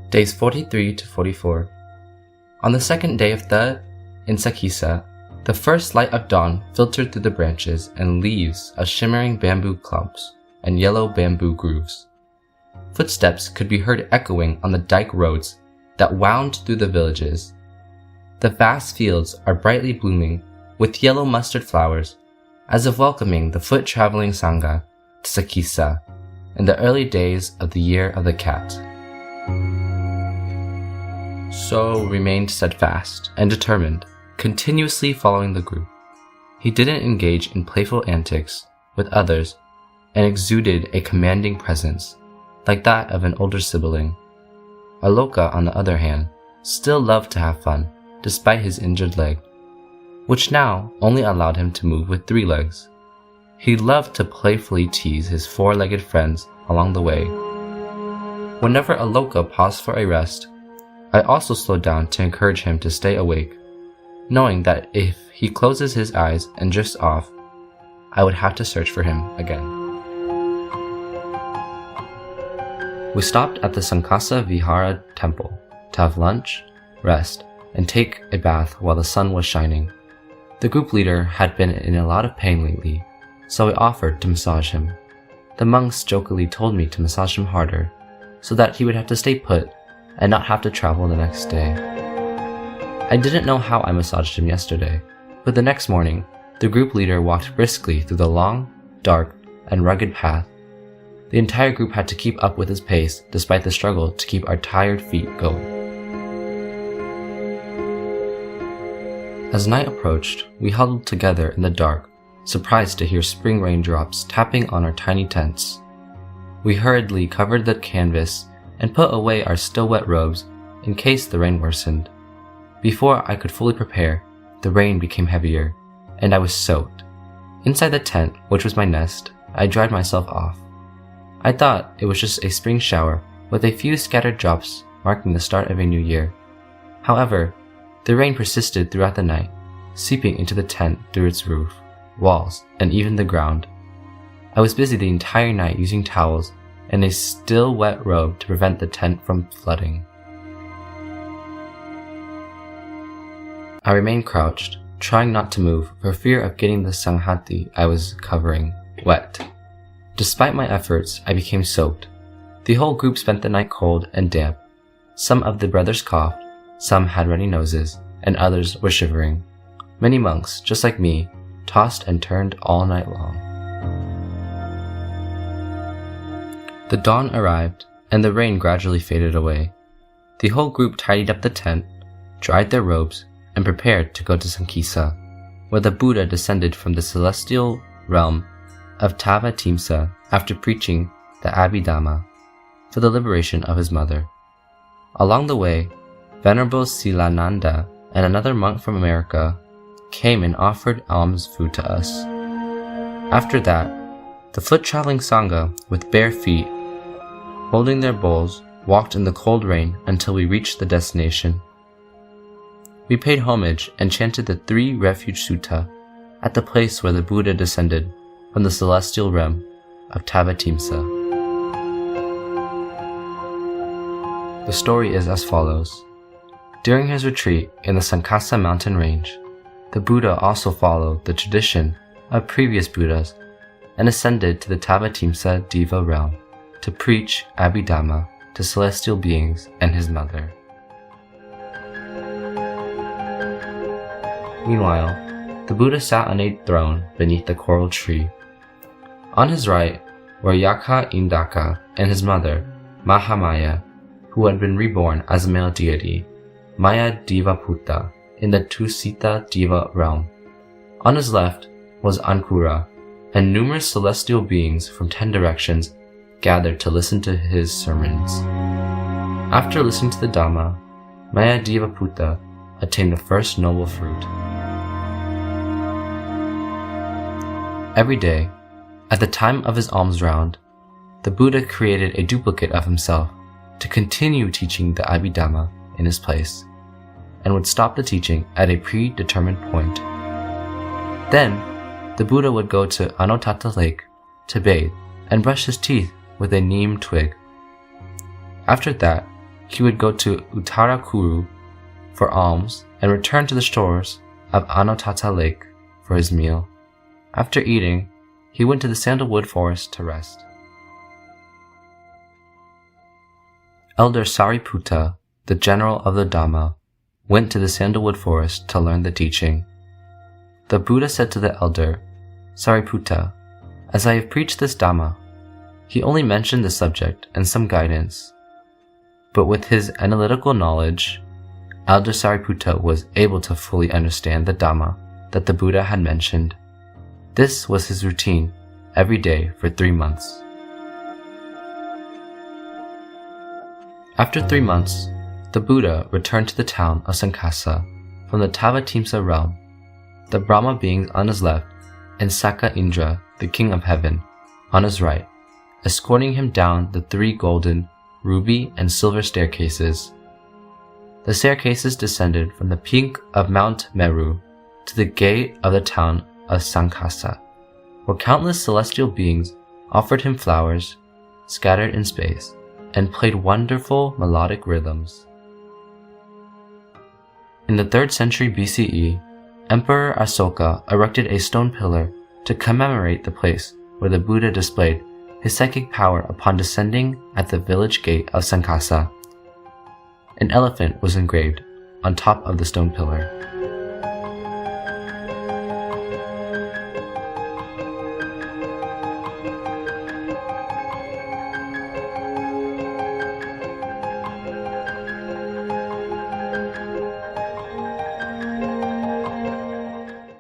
Days 43 to 44. On the second day of in Sakisa, the first light of dawn filtered through the branches and leaves of shimmering bamboo clumps and yellow bamboo grooves. Footsteps could be heard echoing on the dike roads that wound through the villages. The vast fields are brightly blooming with yellow mustard flowers, as if welcoming the foot-traveling Sangha to Sakisa in the early days of the Year of the Cat. So remained steadfast and determined, continuously following the group. He didn't engage in playful antics with others and exuded a commanding presence, like that of an older sibling. Aloka, on the other hand, still loved to have fun, despite his injured leg, which now only allowed him to move with 3 legs. He loved to playfully tease his 4-legged friends along the way. Whenever Aloka paused for a rest, I also slowed down to encourage him to stay awake, knowing that if he closes his eyes and drifts off, I would have to search for him again. We stopped at the Sankasa Vihara temple to have lunch, rest, and take a bath while the sun was shining. The group leader had been in a lot of pain lately, so I offered to massage him. The monks jokingly told me to massage him harder, so that he would have to stay put and not have to travel the next day. I didn't know how I massaged him yesterday, but the next morning, the group leader walked briskly through the long, dark, and rugged path. The entire group had to keep up with his pace despite the struggle to keep our tired feet going. As night approached, we huddled together in the dark, surprised to hear spring raindrops tapping on our tiny tents. We hurriedly covered the canvas and put away our still wet robes in case the rain worsened. Before I could fully prepare, the rain became heavier, and I was soaked. Inside the tent, which was my nest, I dried myself off. I thought it was just a spring shower with a few scattered drops marking the start of a new year. However, the rain persisted throughout the night, seeping into the tent through its roof, walls, and even the ground. I was busy the entire night using towels and a still wet robe to prevent the tent from flooding. I remained crouched, trying not to move for fear of getting the sanghati I was covering wet. Despite my efforts, I became soaked. The whole group spent the night cold and damp. Some of the brothers coughed, some had runny noses, and others were shivering. Many monks, just like me, tossed and turned all night long. The dawn arrived, and the rain gradually faded away. The whole group tidied up the tent, dried their robes, and prepared to go to Sankisa, where the Buddha descended from the celestial realm of Tavatimsa after preaching the Abhidhamma for the liberation of his mother. Along the way, Venerable Silananda and another monk from America came and offered alms food to us. After that, the foot-traveling Sangha with bare feet, holding their bowls, walked in the cold rain until we reached the destination. We paid homage and chanted the 3 refuge sutta at the place where the Buddha descended from the celestial realm of Tavatimsa. The story is as follows. During his retreat in the Sankasa mountain range, the Buddha also followed the tradition of previous Buddhas and ascended to the Tavatimsa Deva realm to preach Abhidhamma to celestial beings and his mother. Meanwhile, the Buddha sat on a throne beneath the coral tree. On his right were Yakha Indaka and his mother, Mahamaya, who had been reborn as a male deity, Maya Devaputta, in the Tusita Deva realm. On his left was Ankura, and numerous celestial beings from 10 directions gathered to listen to his sermons. After listening to the Dhamma, Maya Devaputta attained the first noble fruit. Every day, at the time of his alms round, the Buddha created a duplicate of himself to continue teaching the Abhidhamma in his place, and would stop the teaching at a predetermined point. Then, the Buddha would go to Anotatta Lake to bathe and brush his teeth with a neem twig. After that, he would go to Utarakuru for alms and return to the shores of Anotata Lake for his meal. After eating, he went to the sandalwood forest to rest. Elder Sariputta, the general of the Dhamma, went to the sandalwood forest to learn the teaching. The Buddha said to the elder, Sariputta, as I have preached this Dhamma, he only mentioned the subject and some guidance. But with his analytical knowledge, Elder Sariputta was able to fully understand the Dhamma that the Buddha had mentioned. This was his routine every day for 3 months. After 3 months, the Buddha returned to the town of Sankasa from the Tavatimsa realm, the Brahma beings on his left and Saka Indra, the king of heaven, on his right, escorting him down the 3 golden, ruby, and silver staircases. The staircases descended from the peak of Mount Meru to the gate of the town of Sankasa, where countless celestial beings offered him flowers scattered in space and played wonderful melodic rhythms. In the 3rd century BCE, Emperor Asoka erected a stone pillar to commemorate the place where the Buddha displayed his psychic power upon descending at the village gate of Sankasa. An elephant was engraved on top of the stone pillar.